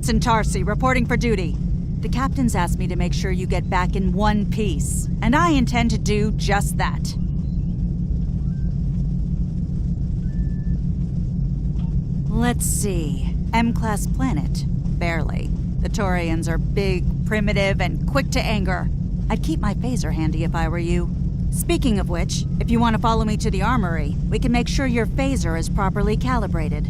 Ensign Tarsi, reporting for duty. The captain's asked me to make sure you get back in one piece, and I intend to do just that. Let's see. M-class planet. Barely. The Taurians are big, primitive, and quick to anger. I'd keep my phaser handy if I were you. Speaking of which, if you want to follow me to the armory, we can make sure your phaser is properly calibrated.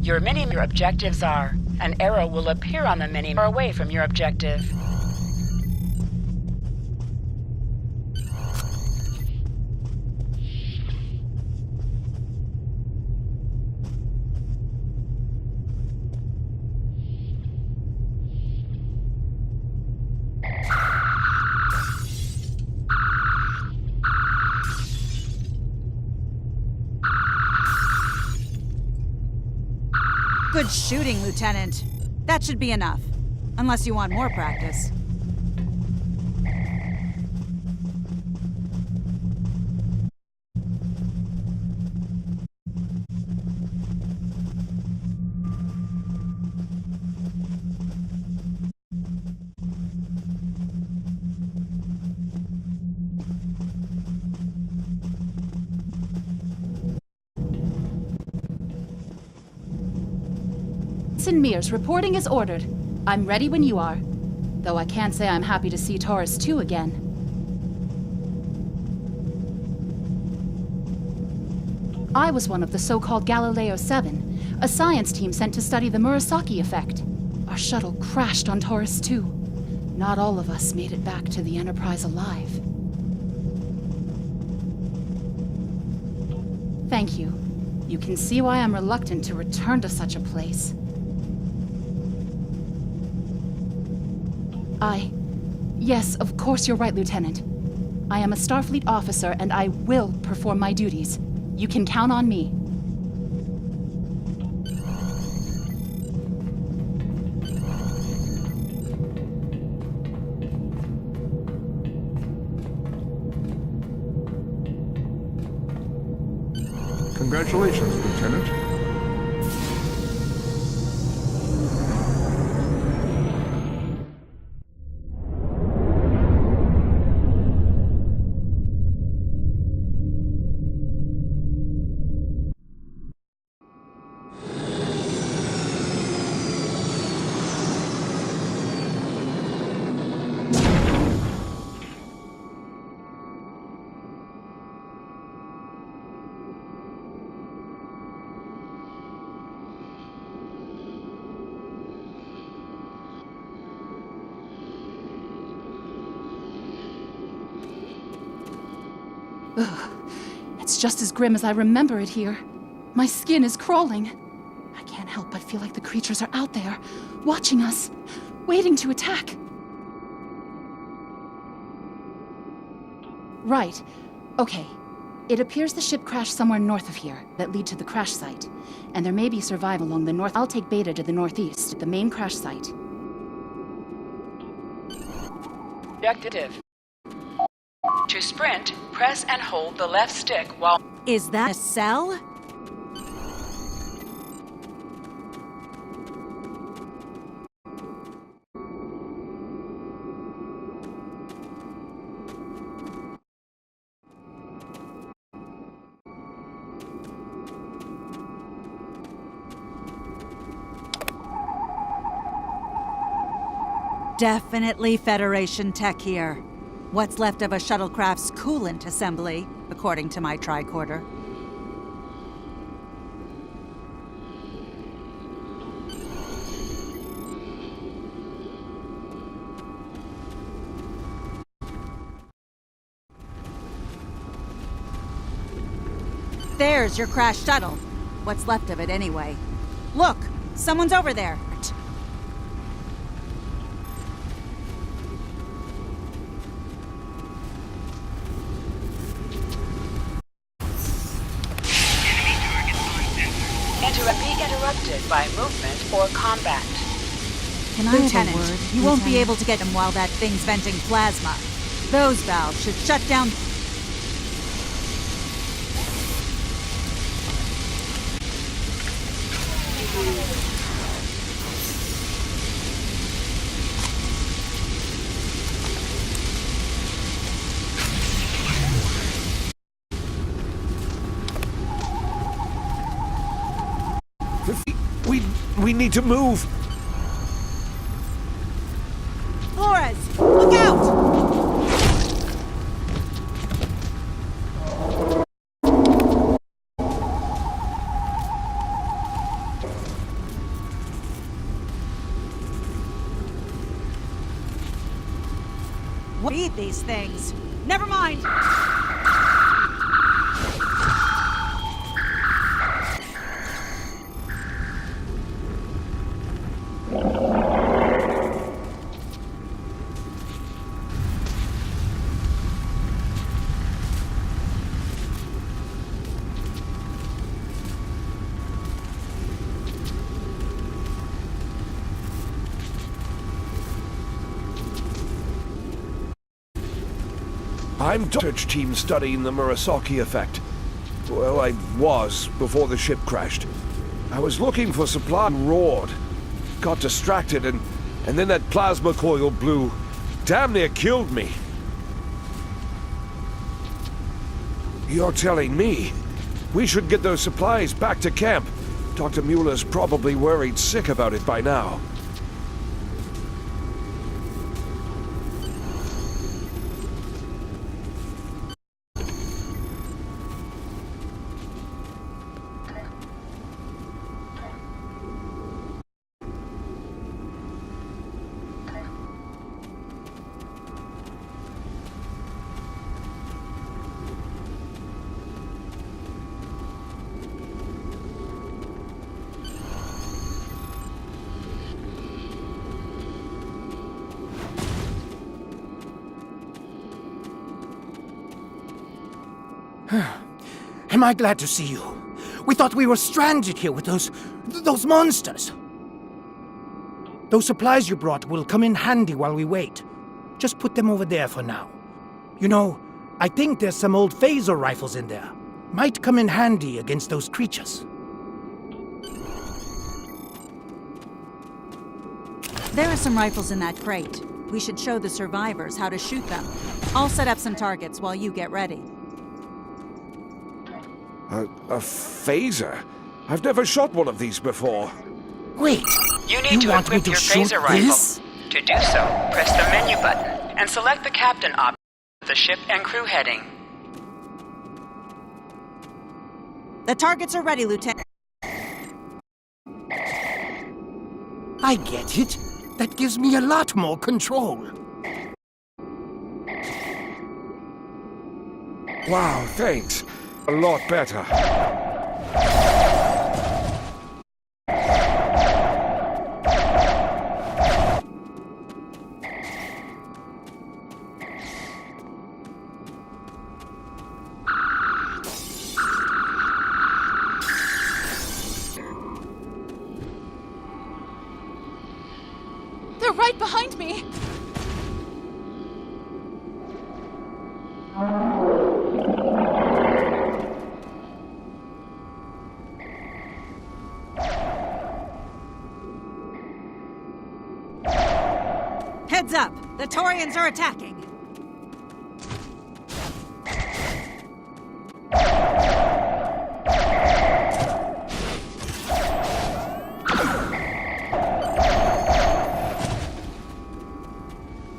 Your objectives are. An arrow will appear on the mini-map away from your objective. Good shooting, Lieutenant. That should be enough. Unless you want more practice. Mears, reporting as ordered. I'm ready when you are. Though I can't say I'm happy to see Taurus 2 again. I was one of the so-called Galileo 7, a science team sent to study the Murasaki effect. Our shuttle crashed on Taurus 2. Not all of us made it back to the Enterprise alive. Thank you. You can see why I'm reluctant to return to such a place. Yes, of course you're right, Lieutenant. I am a Starfleet officer, and I will perform my duties. You can count on me. Congratulations, Lieutenant. Ugh. It's just as grim as I remember it here. My skin is crawling. I can't help but feel like the creatures are out there, watching us, waiting to attack. Right. Okay. It appears the ship crashed somewhere north of here that lead to the crash site. And there may be survival along the north. I'll take Beta to the northeast, at the main crash site. Objective. To sprint, press and hold the left stick while... Is that a cell? Definitely Federation tech here. What's left of a shuttlecraft's coolant assembly, according to my tricorder. There's your crashed shuttle. What's left of it anyway. Look! Someone's over there! Be interrupted by movement or combat. Lieutenant, you won't be able to get him while that thing's venting plasma. Those valves should shut down... We need to move. Flores, look out! Beat these things. Never mind. I'm research team studying the Murasaki effect. Well, I was before the ship crashed. I was looking for supply and roared. Got distracted and then that plasma coil blew. Damn near killed me. You're telling me we should get those supplies back to camp? Dr. Mueller's probably worried sick about it by now. Am I glad to see you? We thought we were stranded here with those monsters. Those supplies you brought will come in handy while we wait. Just put them over there for now. You know, I think there's some old phaser rifles in there. Might come in handy against those creatures. There are some rifles in that crate. We should show the survivors how to shoot them. I'll set up some targets while you get ready. A phaser? I've never shot one of these before. Wait, You need to want me equip to your shoot phaser rifle. this? To do so, press the menu button and select the captain option of the ship and crew heading. The targets are ready, Lieutenant. I get it. That gives me a lot more control. Wow, thanks. A lot better. They're right behind me! Heads up! The Taurians are attacking!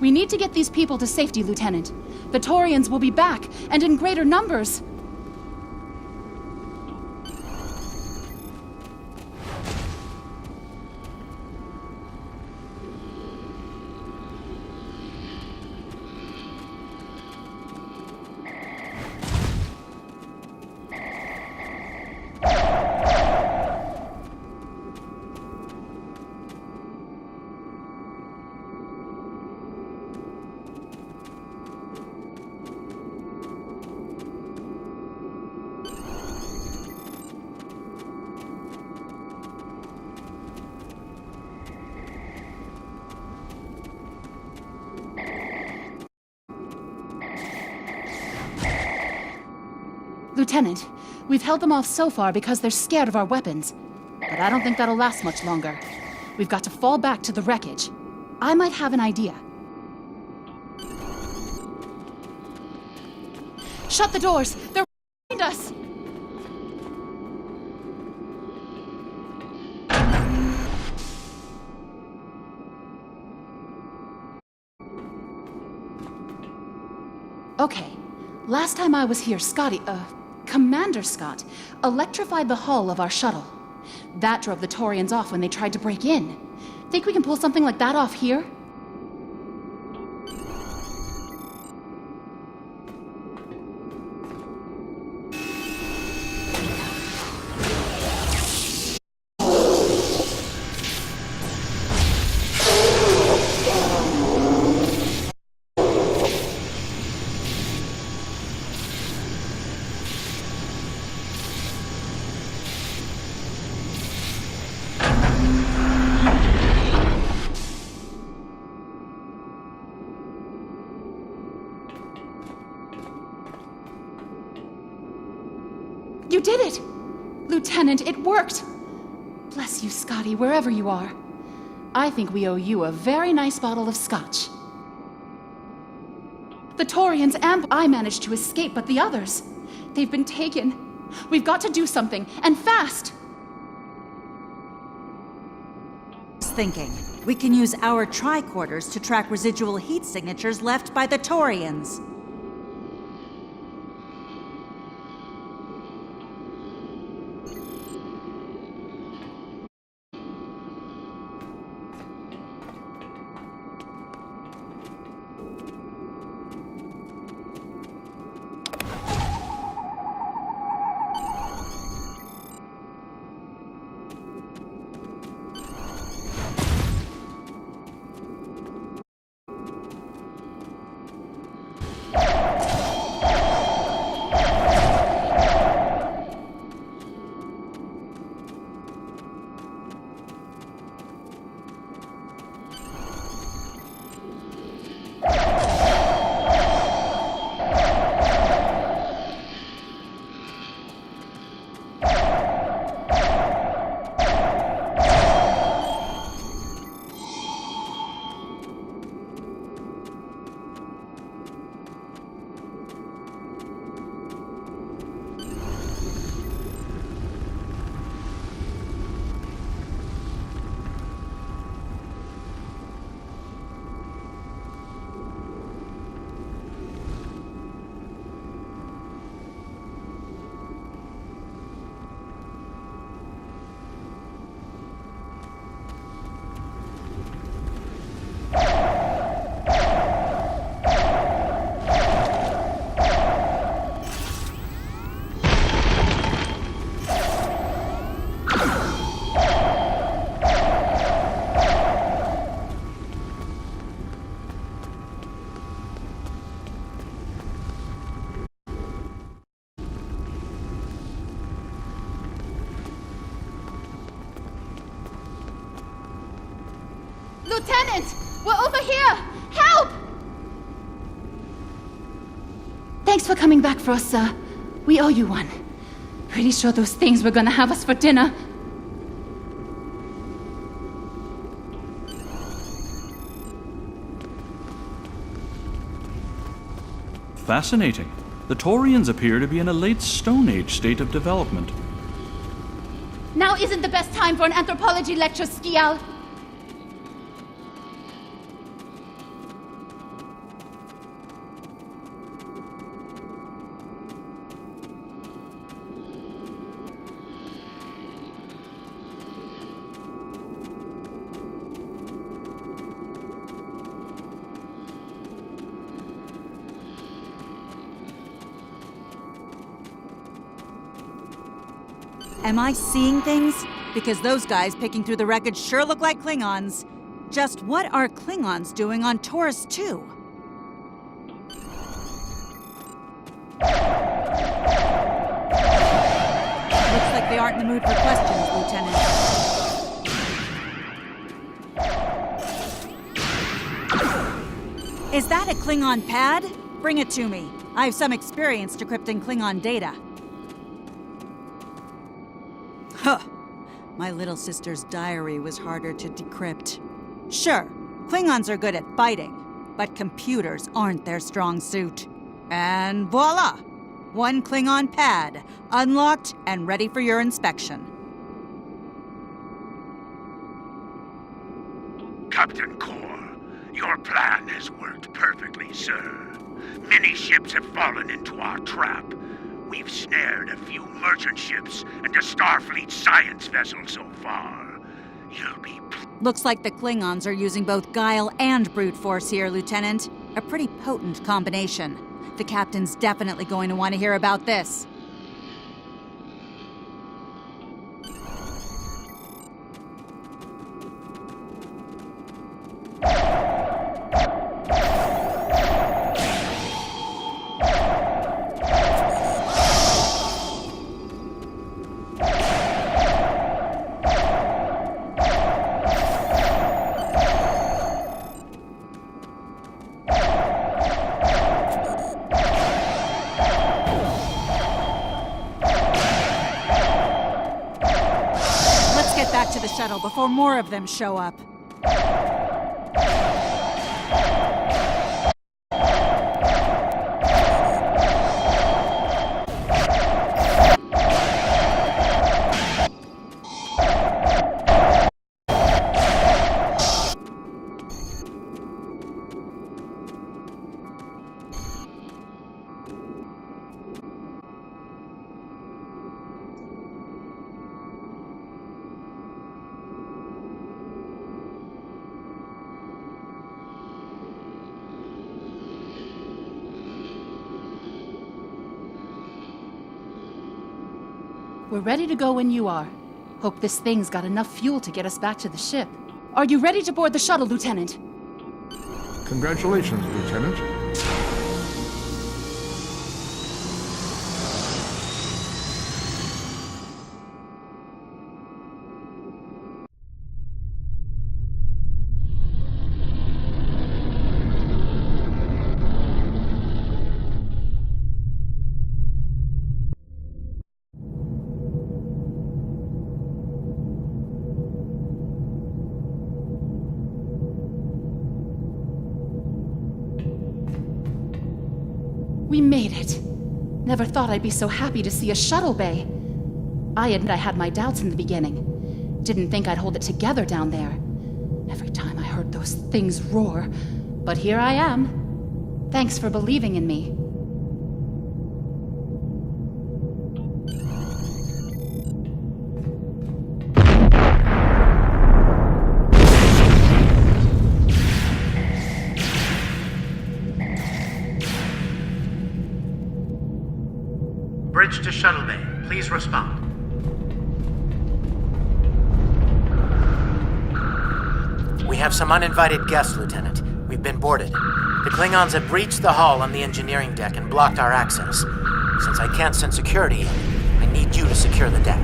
We need to get these people to safety, Lieutenant. The Taurians will be back, and in greater numbers. Lieutenant, we've held them off so far because they're scared of our weapons. but I don't think that'll last much longer. We've got to fall back to the wreckage. I might have an idea. Shut the doors! They're behind us! Okay. Last time I was here, Commander Scott, electrified the hull of our shuttle. That drove the Taurians off when they tried to break in. Think we can pull something like that off here? You did it! Lieutenant, it worked! Bless you, Scotty, wherever you are. I think we owe you a very nice bottle of scotch. The Taurians and I managed to escape, but the others, they've been taken. We've got to do something, and fast! Thinking. We can use our tricorders to track residual heat signatures left by the Taurians. Lieutenant! We're over here! Help! Thanks for coming back for us, sir. We owe you one. Pretty sure those things were gonna have us for dinner. Fascinating. The Taurians appear to be in a late Stone Age state of development. Now isn't the best time for an anthropology lecture, Skial. Am I seeing things? Because those guys picking through the wreckage sure look like Klingons. Just what are Klingons doing on Taurus 2? Looks like they aren't in the mood for questions, Lieutenant. Is that a Klingon pad? Bring it to me. I have some experience decrypting Klingon data. Huh. My little sister's diary was harder to decrypt. Sure, Klingons are good at fighting, but computers aren't their strong suit. And voila! One Klingon pad, unlocked and ready for your inspection. Captain Core, your plan has worked perfectly, sir. Many ships have fallen into our trap. We've snared a few merchant ships and a Starfleet science vessel so far. You'll be... Looks like the Klingons are using both guile and brute force here, Lieutenant. A pretty potent combination. The captain's definitely going to want to hear about this. Back to the shuttle before more of them show up. We're ready to go when you are. Hope this thing's got enough fuel to get us back to the ship. Are you ready to board the shuttle, Lieutenant? Congratulations, Lieutenant. We made it. Never thought I'd be so happy to see a shuttle bay. I admit I had my doubts in the beginning. Didn't think I'd hold it together down there. Every time I heard those things roar. But here I am. Thanks for believing in me. Bridge to shuttle bay. Please respond. We have some uninvited guests, Lieutenant. We've been boarded. The Klingons have breached the hull on the engineering deck and blocked our access. Since I can't send security, I need you to secure the deck.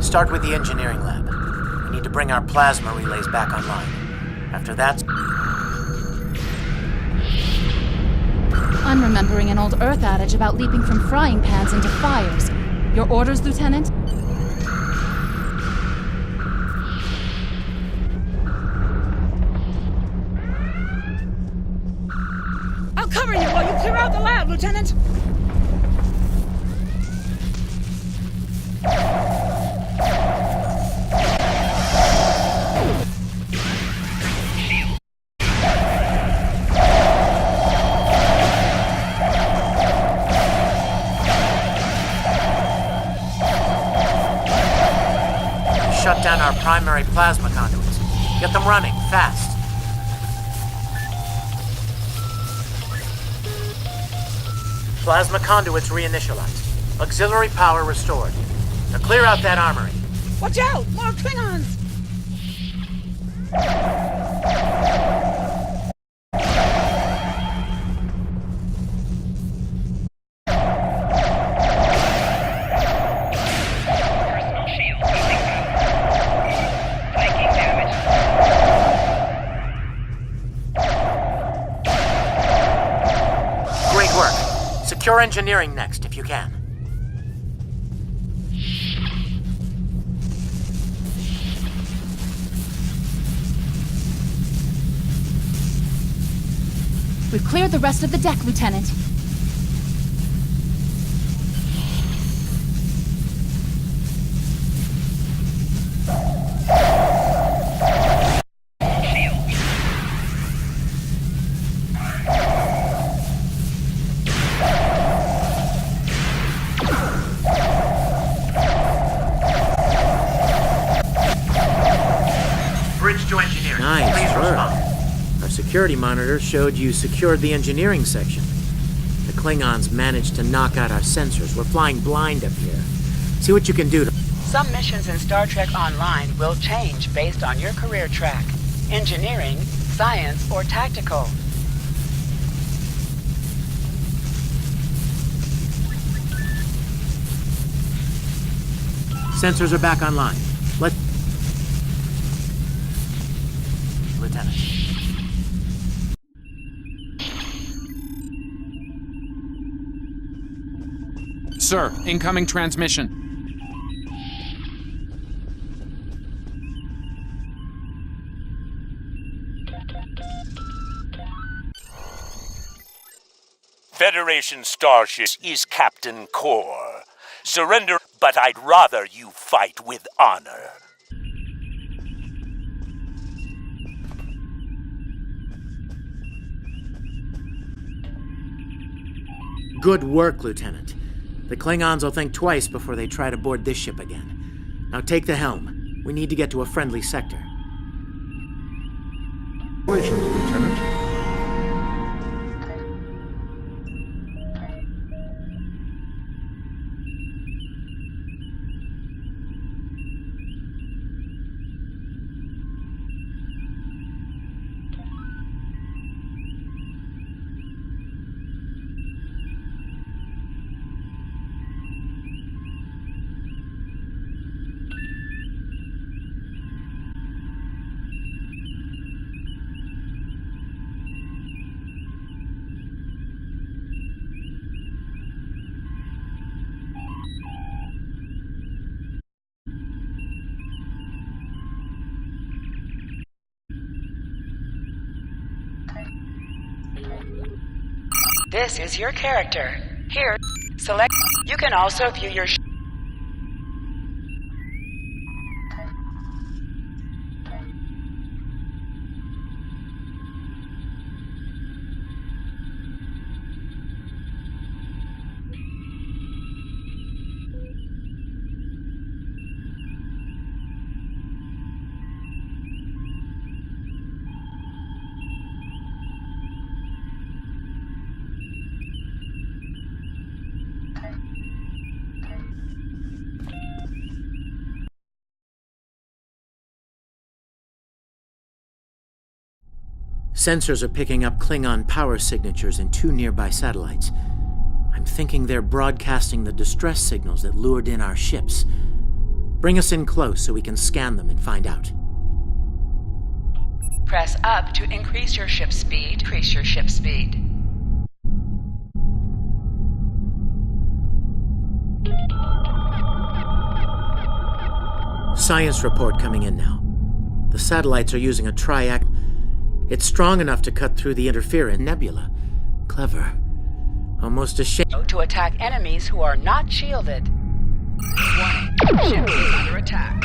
Start with the engineering lab. We need to bring our plasma relays back online. After that... I'm remembering an old Earth adage about leaping from frying pans into fires. Your orders, Lieutenant? I'll cover you while you clear out the lab, Lieutenant! Shut down our primary plasma conduits. Get them running, fast. Plasma conduits reinitialized. Auxiliary power restored. Now clear out that armory. Watch out! More Klingons! Secure engineering next, if you can. We've cleared the rest of the deck, Lieutenant. Bridge to engineering. Nice Please work. respond. Our security monitor showed you secured the engineering section. The Klingons managed to knock out our sensors. We're flying blind up here. See what you can do to... Some missions in Star Trek Online will change based on your career track. Engineering, science, or tactical. Sensors are back online. Let... Lieutenant. Sir, incoming transmission. Federation starship is Captain Core. Surrender, but I'd rather you fight with honor. Good work, Lieutenant. The Klingons will think twice before they try to board this ship again. Now take the helm. We need to get to a friendly sector. Congratulations, Lieutenant. This is your character. Here, select. You can also view your Sensors are picking up Klingon power signatures in 2 nearby satellites. I'm thinking they're broadcasting the distress signals that lured in our ships. Bring us in close so we can scan them and find out. press up to increase your ship speed. Increase your ship speed. Science report coming in now. The satellites are using a triac. It's strong enough to cut through the interference nebula. Clever. Almost a shame. To attack enemies who are not shielded. Warning. Ship is under attack.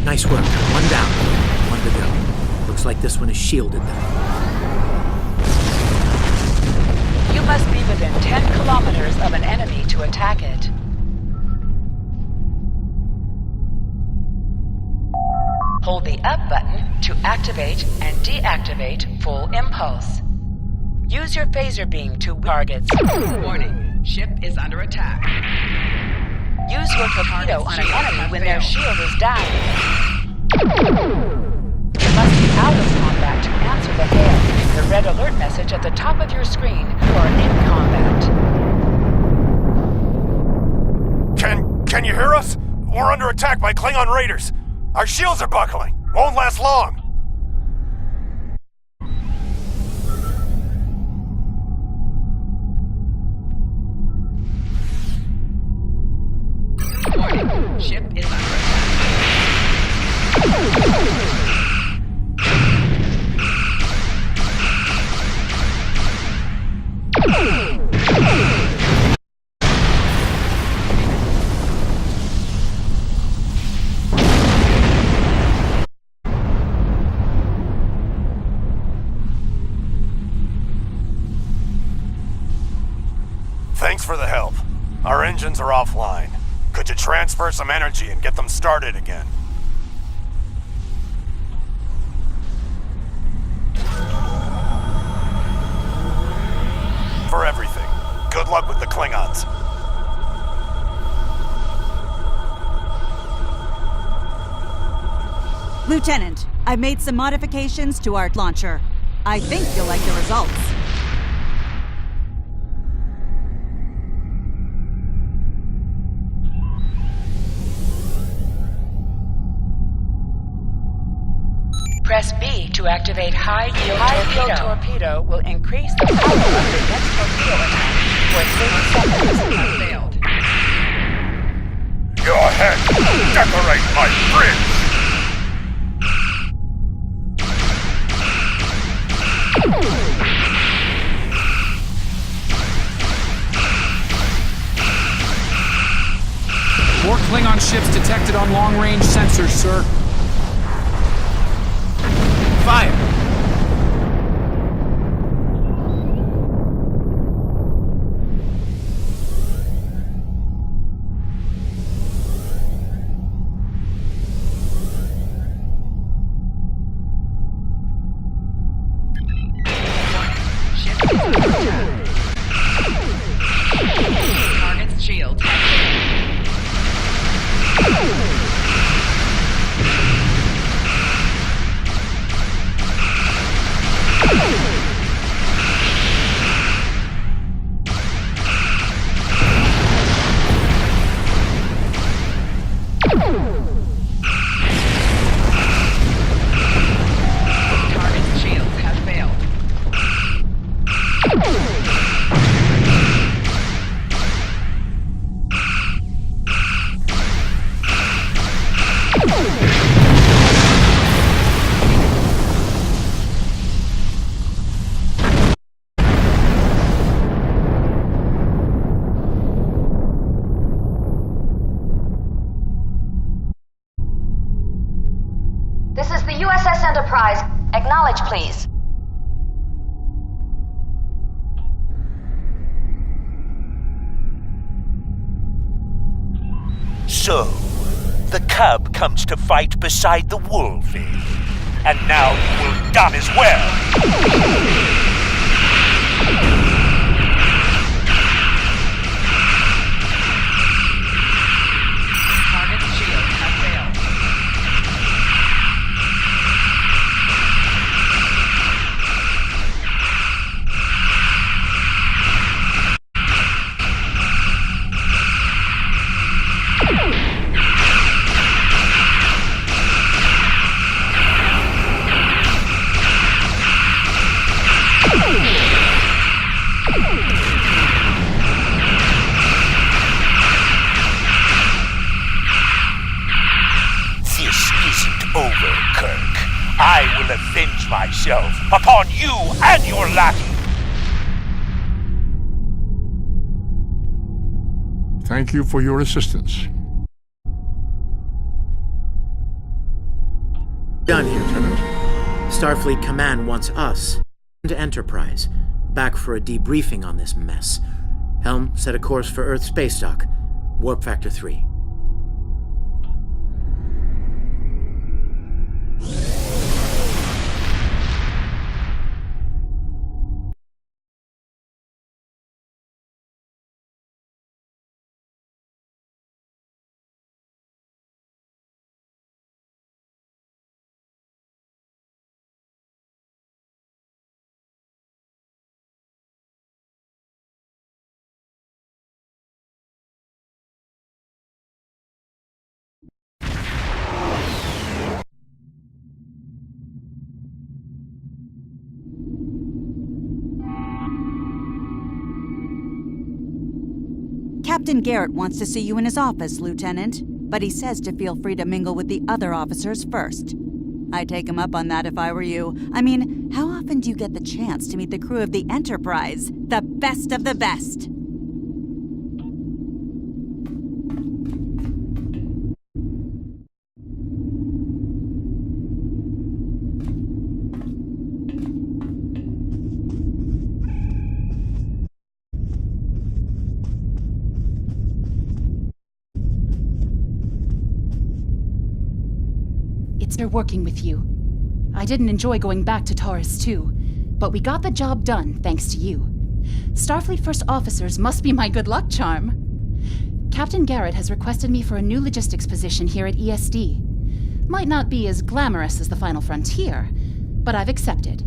Nice work. 1 down. 1 to go. Looks like this one is shielded though. You must be within 10 kilometers of an enemy to attack it. Hold the up button to activate and deactivate full impulse. Use your phaser beam to targets. Warning, ship is under attack. Use your torpedo on an enemy when their shield is down. You must be out of combat to answer the hail, the red alert message at the top of your screen, or in combat. Can you hear us? We're under attack by Klingon raiders. Our shields are buckling. Won't last long. Warning, ship is under attack. Thanks for the help. Our engines are offline. Could you transfer some energy and get them started again? For everything. Good luck with the Klingons. Lieutenant, I've made some modifications to our launcher. I think you'll like the results. Press B to activate high-yield torpedo. High-yield torpedo will increase the power of your next torpedo attack for 30 seconds has failed. Your head, decorate my fridge! More Klingon ships detected on long-range sensors, sir. Fire! Target's shield. Target's shields have failed. This is the USS Enterprise. Acknowledge, please. So, the cub comes to fight beside the wolf, eh? And now you will die as well! Target's shields have failed. This isn't over, Kirk. I will avenge myself upon you and your lackey! Thank you for your assistance. Done here, Lieutenant. Starfleet Command wants us and Enterprise back for a debriefing on this mess. Helm, set a course for Earth space dock. Warp factor 3. Captain Garrett wants to see you in his office, Lieutenant, but he says to feel free to mingle with the other officers first. I'd take him up on that if I were you. I mean, how often do you get the chance to meet the crew of the Enterprise? The best of the best! working with you. I didn't enjoy going back to Taurus 2, but we got the job done thanks to you. Starfleet First Officers must be my good luck charm. Captain Garrett has requested me for a new logistics position here at ESD. Might not be as glamorous as the Final Frontier, but I've accepted.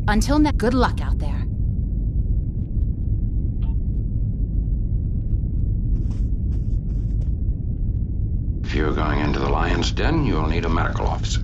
Until next, good luck out there. If you're going into the lion's den, you'll need a medical officer.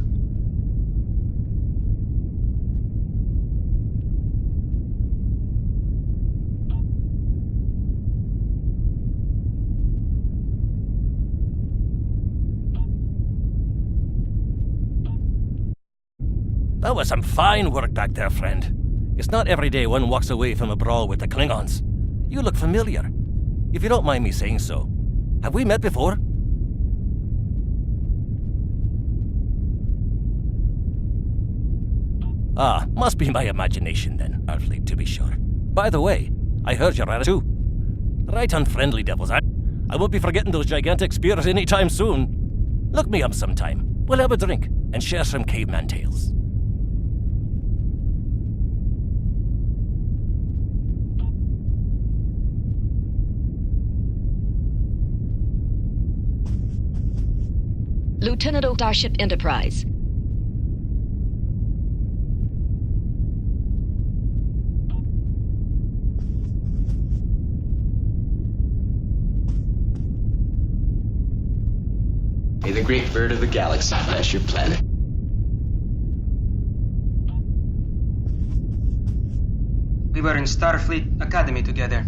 That was some fine work back there, friend. It's not every day one walks away from a brawl with the Klingons. You look familiar. If you don't mind me saying so. Have we met before? Ah, must be my imagination then, Starfleet, to be sure. By the way, I heard you're at it too. Right unfriendly devils, I won't be forgetting those gigantic spears anytime soon. Look me up sometime. We'll have a drink and share some caveman tales. Lieutenant of Starship Enterprise. May the great bird of the galaxy bless your planet. We were in Starfleet Academy together.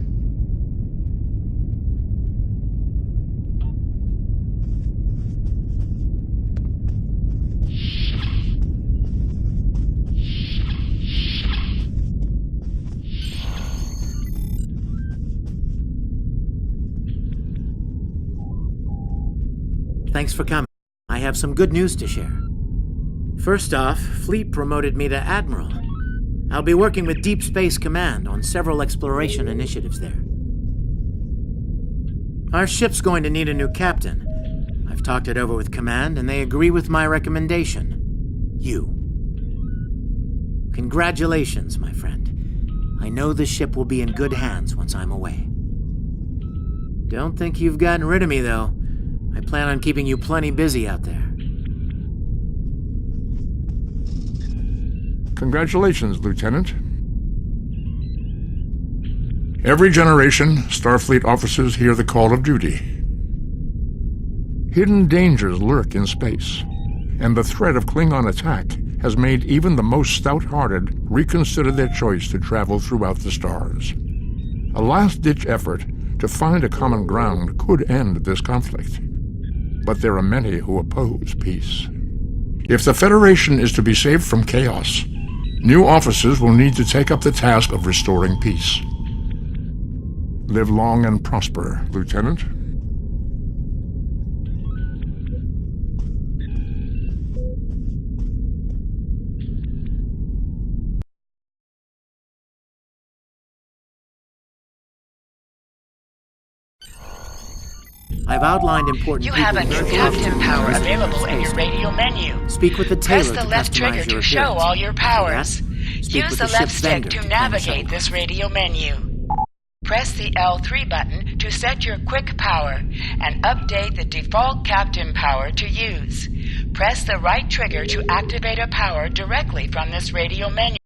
Thanks for coming. I have some good news to share. First off, Fleet promoted me to Admiral. I'll be working with Deep Space Command on several exploration initiatives there. Our ship's going to need a new captain. I've talked it over with Command, and they agree with my recommendation. You. Congratulations, my friend. I know the ship will be in good hands once I'm away. Don't think you've gotten rid of me, though. I plan on keeping you plenty busy out there. Congratulations, Lieutenant. Every generation, Starfleet officers hear the call of duty. Hidden dangers lurk in space, and the threat of Klingon attack has made even the most stout-hearted reconsider their choice to travel throughout the stars. A last-ditch effort to find a common ground could end this conflict. But there are many who oppose peace. If the Federation is to be saved from chaos, new officers will need to take up the task of restoring peace. Live long and prosper, Lieutenant. I've outlined important You have a new captain power available in your radio menu. Speak with the tailor Press the left trigger to show all your powers. Use the left stick to navigate this radio menu. Press the L3 button to set your quick power and update the default captain power to use. Press the right trigger to activate a power directly from this radio menu.